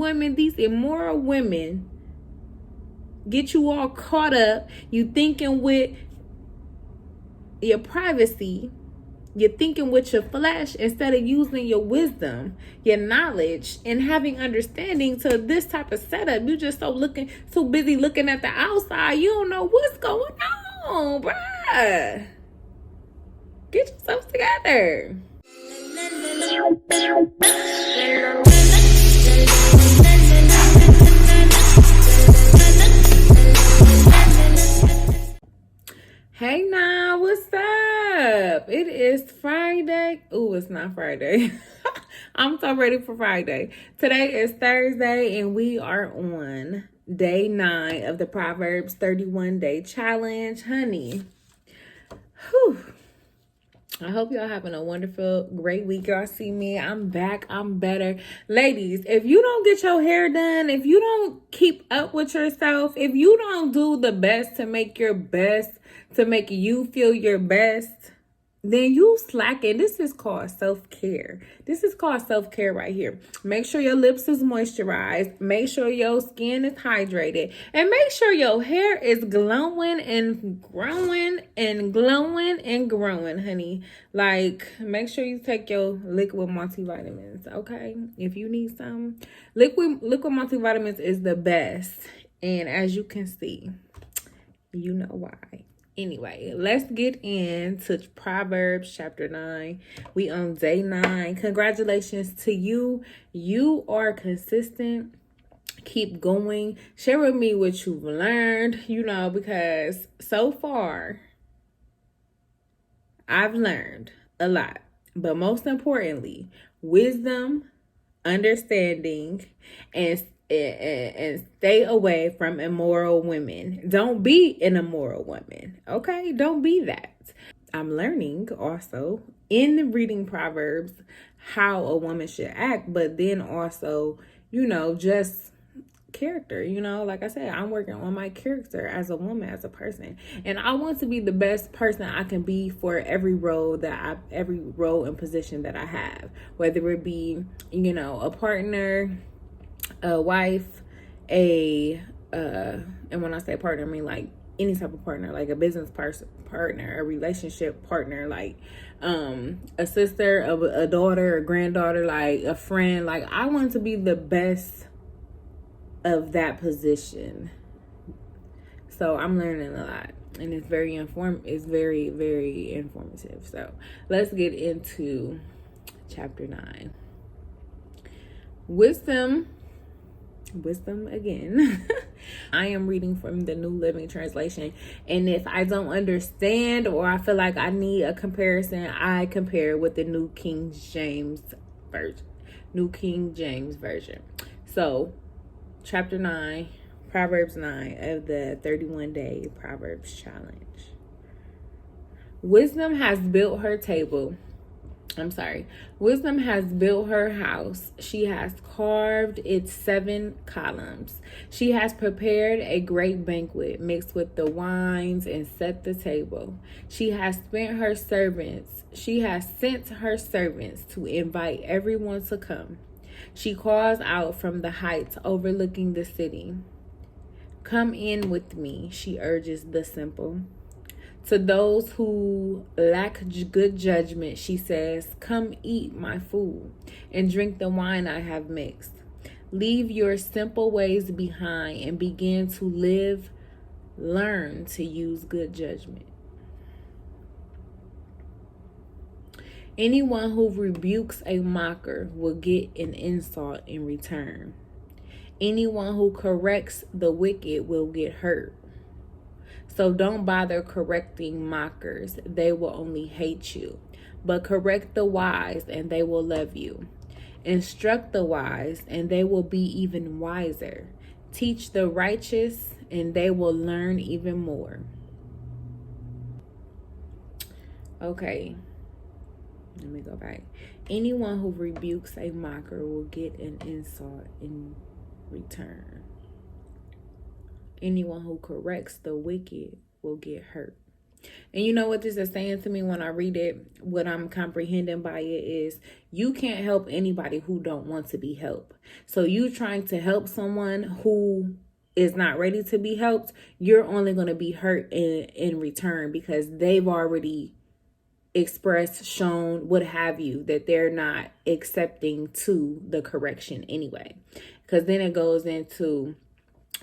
women, these immoral women, get you all caught up. You thinking with your privacy. You're thinking with your flesh instead of using your wisdom, your knowledge, and having understanding to this type of setup. You just so busy looking at the outside. You don't know what's going on, bruh. Get yourself together. Hey now, what's up? It is Friday. Ooh, it's not Friday. I'm so ready for Friday. Today is Thursday and we are on day 9 of the Proverbs 31 day challenge. Honey, whew. I hope y'all having a wonderful, great week. Y'all see me. I'm back. I'm better. Ladies, if you don't get your hair done, if you don't keep up with yourself, if you don't do the best to make your best, to make you feel your best, then you slacking. This is called self-care. This is called self-care right here. Make sure your lips is moisturized. Make sure your skin is hydrated. And make sure your hair is glowing and growing and glowing and growing, honey. Like, make sure you take your liquid multivitamins, okay? If you need some. Liquid multivitamins is the best. And as you can see, you know why. Anyway, let's get into Proverbs chapter 9. We on day 9. Congratulations to you. You are consistent. Keep going. Share with me what you've learned, because so far, I've learned a lot. But most importantly, wisdom, understanding, and stay away from immoral women. Don't be an immoral woman, okay? Don't be that. I'm learning also in reading Proverbs how a woman should act, but then also, just character. Like I said, I'm working on my character as a woman, as a person, and I want to be the best person I can be for every role and position that I have, whether it be, a partner, a wife, and when I say partner, I mean like any type of partner, like a business partner, a relationship partner, like a sister, a daughter, a granddaughter, like a friend. Like, I want to be the best of that position. So I'm learning a lot, and it's very very informative. So let's get into chapter 9. Wisdom again. I am reading from the New Living Translation, and if I don't understand or I feel like I need a comparison, I compare with the New King James Version. So chapter 9, Proverbs 9 of the 31 day Proverbs challenge. Wisdom has built her house. She has carved its 7 columns. She has prepared a great banquet, mixed with the wines, and set the table. She has sent her servants to invite everyone to come. She calls out from the heights overlooking the city. Come in with me, she urges the simple. To those who lack good judgment, she says, come eat my food and drink the wine I have mixed. Leave your simple ways behind and begin to live. Learn to use good judgment. Anyone who rebukes a mocker will get an insult in return. Anyone who corrects the wicked will get hurt. So don't bother correcting mockers. They will only hate you. But correct the wise and they will love you. Instruct the wise and they will be even wiser. Teach the righteous and they will learn even more. Okay, let me go back. Anyone who rebukes a mocker will get an insult in return. Anyone who corrects the wicked will get hurt. And you know what this is saying to me when I read it? What I'm comprehending by it is you can't help anybody who don't want to be helped. So you trying to help someone who is not ready to be helped, you're only going to be hurt in return, because they've already expressed, shown, what have you, that they're not accepting to the correction anyway. Because then it goes into,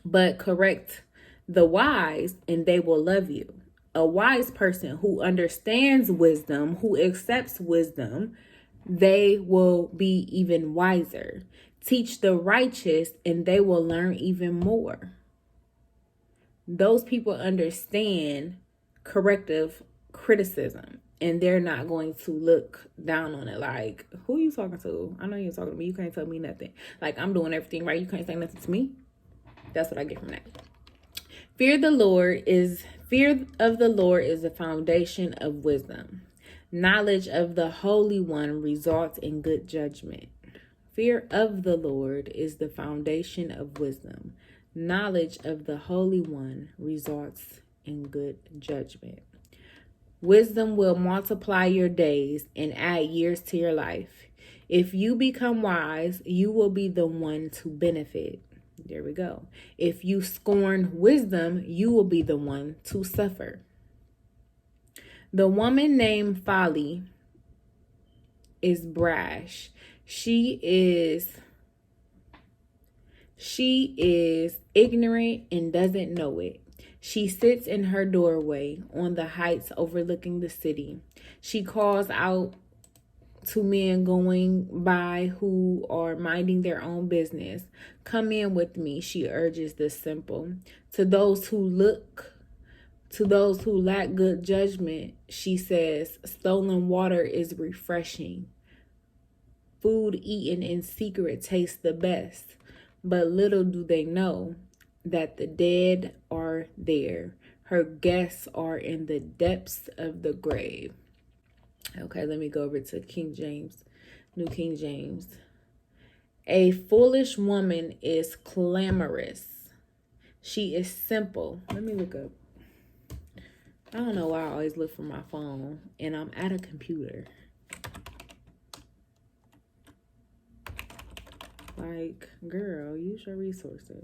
but correct the wise and they will love you. A wise person who understands wisdom, who accepts wisdom, they will be even wiser. Teach the righteous and they will learn even more. Those people understand corrective criticism, and they're not going to look down on it like, who are you talking to? I know you're talking to me. You can't tell me nothing. Like, I'm doing everything right. You can't say nothing to me. That's what I get from that. Fear of the Lord is the foundation of wisdom. Knowledge of the Holy One results in good judgment. Fear of the Lord is the foundation of wisdom. Knowledge of the Holy One results in good judgment. Wisdom will multiply your days and add years to your life. If you become wise, you will be the one to benefit. There we go. If you scorn wisdom, you will be the one to suffer. The woman named Folly is brash. She is ignorant and doesn't know it. She sits in her doorway on the heights overlooking the city. She calls out to men going by who are minding their own business. Come in with me, she urges the simple. To those who lack good judgment, she says, stolen water is refreshing. Food eaten in secret tastes the best, but little do they know that the dead are there. Her guests are in the depths of the grave. Okay, let me go over to King James, New King James. A foolish woman is clamorous. She is simple. Let me look up. I don't know why I always look for my phone and I'm at a computer. Like, girl, use your resources.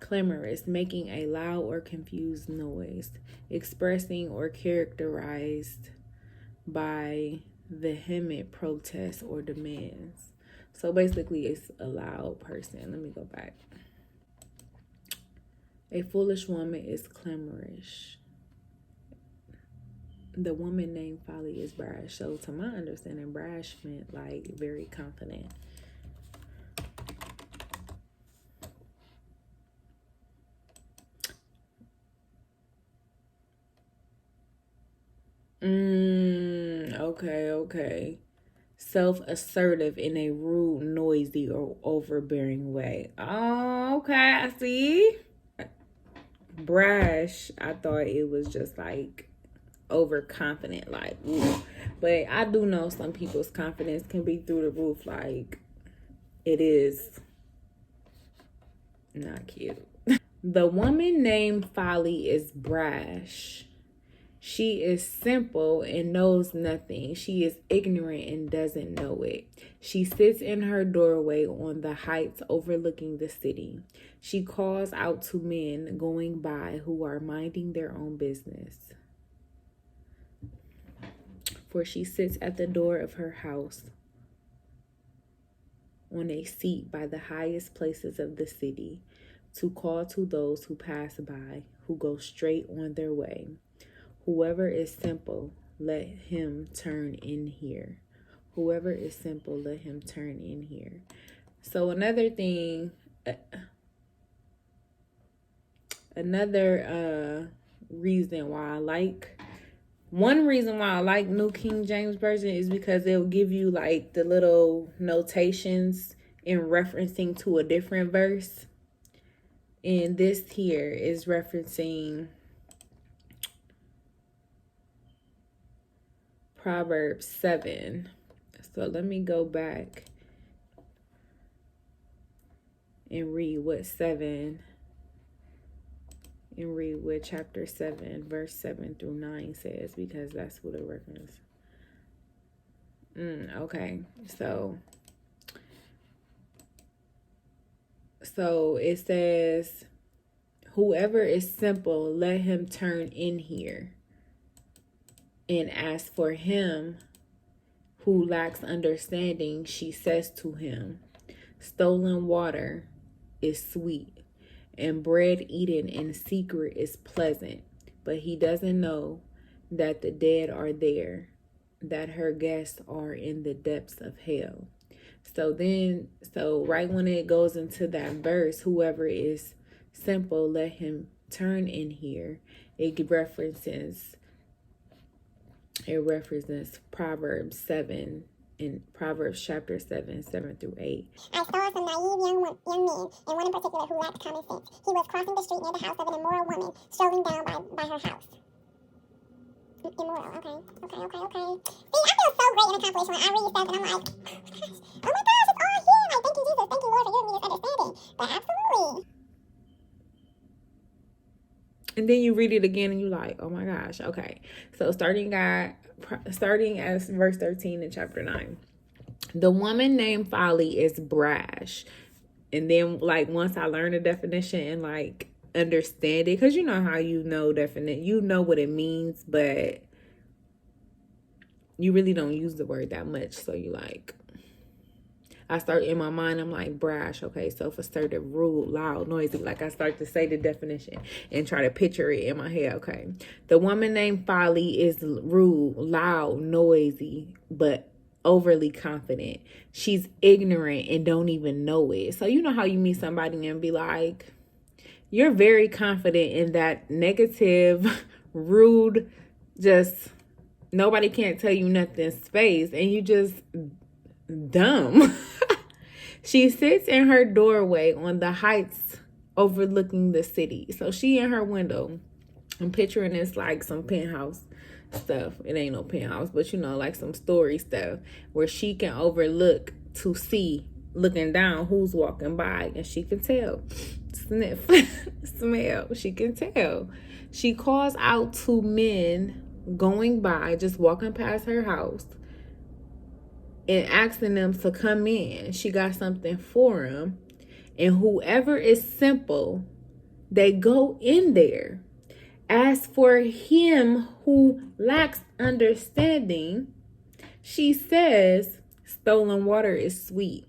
Clamorous, making a loud or confused noise, expressing or characterized by vehement protest or demands. So basically, it's a loud person. Let me go back. A foolish woman is clamorous. The woman named Folly is brash. So to my understanding, brash meant like very confident. Okay. Self-assertive in a rude, noisy, or overbearing way. Oh, okay, I see. Brash, I thought it was just like overconfident, like, ooh. But I do know some people's confidence can be through the roof, like, it is not cute. The woman named Folly is brash. She is simple and knows nothing. She is ignorant and doesn't know it. She sits in her doorway on the heights overlooking the city. She calls out to men going by who are minding their own business. For she sits at the door of her house on a seat by the highest places of the city to call to those who pass by, who go straight on their way. Whoever is simple, let him turn in here. Whoever is simple, let him turn in here. So another thing, one reason why I like New King James Version is because it'll give you like the little notations in referencing to a different verse. And this here is referencing Proverbs 7. So let me go back and read what 7 and read what chapter 7, verse 7 through 9 says, because that's what it references. Okay, so it says, whoever is simple, let him turn in here. And as for him who lacks understanding, she says to him, stolen water is sweet, and bread eaten in secret is pleasant. But he doesn't know that the dead are there, that her guests are in the depths of hell. So right when it goes into that verse, whoever is simple, let him turn in here. It references Proverbs 7, in Proverbs chapter 7, 7 through 8. I saw some naive young men, and one in particular who lacked common sense. He was crossing the street near the house of an immoral woman, strolling down by her house. Immoral, okay. See, I feel so great and accomplished when I read stuff and I'm like, oh my gosh, it's all here. Like, thank you, Jesus. Thank you, Lord, for giving me this understanding. But absolutely. And then you read it again and you're like, oh my gosh, okay. So starting at verse 13 in chapter 9. The woman named Folly is brash. And then like once I learned the definition and like understand it, because you know how you know what it means, but you really don't use the word that much. So you like, I start in my mind, I'm like, brash, okay, self-assertive, rude, loud, noisy. Like I start to say the definition and try to picture it in my head, okay. The woman named Folly is rude, loud, noisy, but overly confident. She's ignorant and don't even know it. So you know how you meet somebody and be like, you're very confident in that negative, rude, just nobody can't tell you nothing space, and you just dumb. She sits in her doorway on the heights overlooking the city. So she in her window. I'm picturing this like some penthouse stuff. It ain't no penthouse, but you know, like some story stuff where she can overlook to see, looking down, who's walking by, and she can tell. Sniff, smell, she can tell. She calls out to men going by, just walking past her house, and asking them to come in. She got something for them. And whoever is simple, they go in there. As for him who lacks understanding, she says, stolen water is sweet.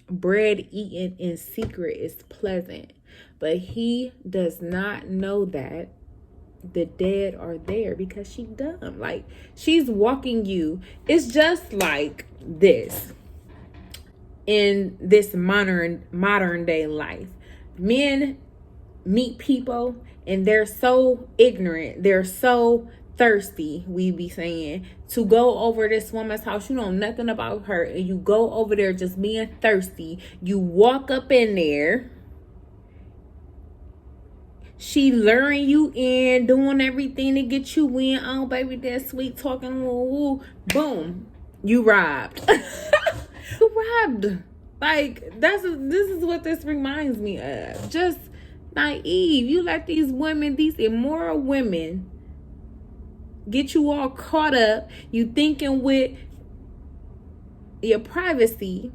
Bread eaten in secret is pleasant. But he does not know that the dead are there, because she dumb. Like, she's walking you. It's just like this in this modern day life. Men meet people and they're so ignorant, they're so thirsty, we be saying, to go over this woman's house. You know nothing about her, and you go over there just being thirsty. You walk up in there, she luring you in, doing everything to get you in. Oh, baby, that sweet talking, woo, boom, you robbed. You robbed. Like, this is what this reminds me of. Just naive. You let these women, these immoral women, get you all caught up. You thinking with your privacy.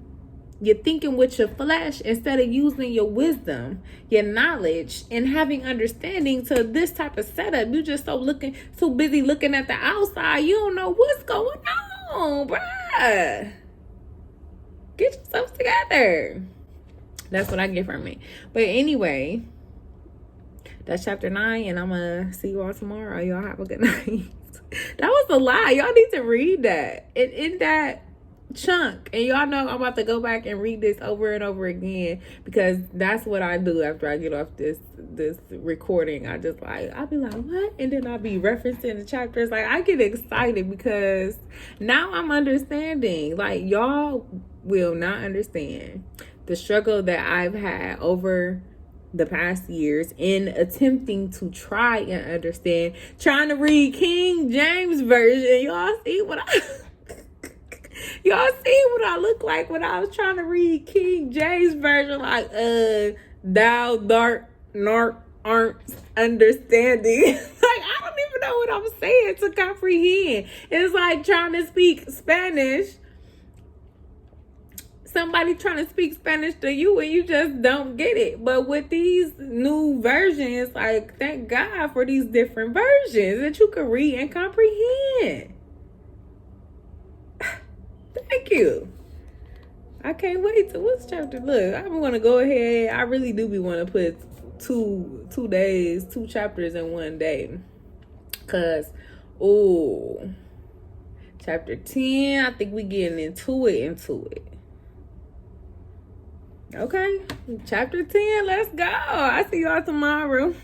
You're thinking with your flesh instead of using your wisdom, your knowledge, and having understanding to this type of setup. You just so busy looking at the outside. You don't know what's going on, bruh. Get yourself together. That's what I get from it. But anyway, that's chapter 9, and I'm going to see you all tomorrow. Y'all have a good night. That was a lie. Y'all need to read that. In that chunk, and y'all know I'm about to go back and read this over and over again, because that's what I do after I get off this recording. I'll be like, what? And then I'll be referencing the chapters. Like, I get excited because now I'm understanding. Like, y'all will not understand the struggle that I've had over the past years in attempting to try and understand, trying to read King James Version. Y'all see what Y'all see what I look like when I was trying to read King James version, like thou dart nart aren't understanding. Like I don't even know what I'm saying to comprehend. It's like trying to speak Spanish. Somebody trying to speak Spanish to you and you just don't get it. But with these new versions, like thank God for these different versions that you can read and comprehend. Thank you. I can't wait to what's chapter. Look, I'm gonna go ahead. I really do be want to put two days, 2 chapters in one day. Cause chapter 10, I think we getting into it. Okay, chapter 10, let's go. I see y'all tomorrow.